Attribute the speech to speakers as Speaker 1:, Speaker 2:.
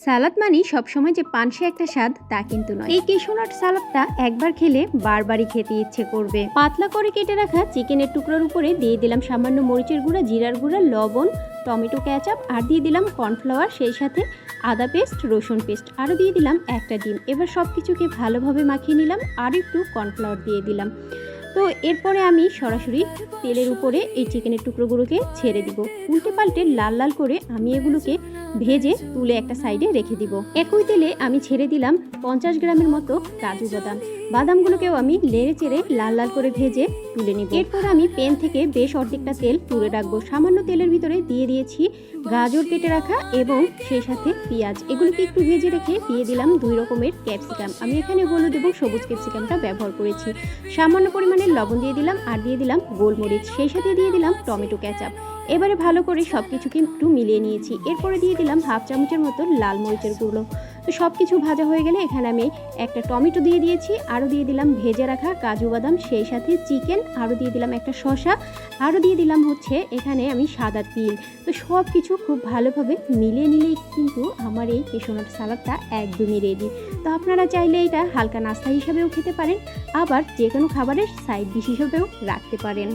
Speaker 1: সালাদ মানে সবসময় যে পানসে একটা স্বাদ তা কিন্তু নয়। এই কেশোনাট সালাদটা একবার খেলে বারবারই খেতে ইচ্ছে করবে। পাতলা করে কেটে রাখা চিকেনের টুকরোর উপরে দিয়ে দিলাম সামান্য মরিচের গুঁড়া, জিরার গুঁড়া, লবণ, টমেটো কেচাপ, আর দিয়ে দিলাম কর্নফ্লাওয়ার, সেই সাথে আদা পেস্ট, রসুন পেস্ট, আরও দিয়ে দিলাম একটা ডিম। এবার সব কিছুকে ভালোভাবে মাখিয়ে নিলাম, আর একটু কর্নফ্লাওয়ার দিয়ে দিলাম। তো এরপরে আমি সরাসরি তেলের উপরে এই চিকেনের টুকরোগুলোকে ছেড়ে দিব। উল্টে পাল্টে লাল লাল করে আমি এগুলোকে ভেজে তুলে একটা সাইডে রেখে দিব। একই তেলে আমি ছেড়ে দিলাম 50 গ্রামের মতো কাজু বাদাম। বাদামগুলোকেও আমি নেড়ে চেড়ে লাল লাল করে ভেজে তুলে নিব। এরপর আমি প্যান থেকে বেশ অর্ধেকটা তেল তুলে রাখবো। সামান্য তেলের ভিতরে দিয়ে দিয়েছি গাজর কেটে রাখা এবং সেই সাথে পেঁয়াজ। এগুলোকে একটু ভেজে রেখে দিয়ে দিলাম 2 রকমের ক্যাপসিকাম। আমি এখানে হলুদ এবং সবুজ ক্যাপসিকামটা ব্যবহার করেছি। সামান্য পরিমাণে লবণ দিয়ে দিলাম, আর দিয়ে দিলাম গোলমরিচ, সেই সাথে দিয়ে দিলাম টমেটো কেচাপ। এবারে ভালো করে সব কিছুকে একটু মিলিয়ে নিয়েছি। এরপরে দিয়ে দিলাম হাফ চামচের মতো লাল মরিচের গুঁড়ো। তো সব কিছু ভাজা হয়ে গেলে এখানে আমি একটা টমেটো দিয়ে দিয়েছি, আরও দিয়ে দিলাম ভেজে রাখা কাজু বাদাম, সেই সাথে চিকেন, আরও দিয়ে দিলাম একটা শসা, আরও দিয়ে দিলাম এখানে আমি সাদা তিল। তো সব কিছু খুব ভালোভাবে মিলিয়ে নিলেই কিন্তু আমার এই কেশোনাট সালাদটা একদমই রেডি। তো আপনারা চাইলে এটা হালকা নাস্তা হিসাবেও খেতে পারেন, আবার যে কোনো খাবারের সাইড ডিশ হিসেবেও রাখতে পারেন।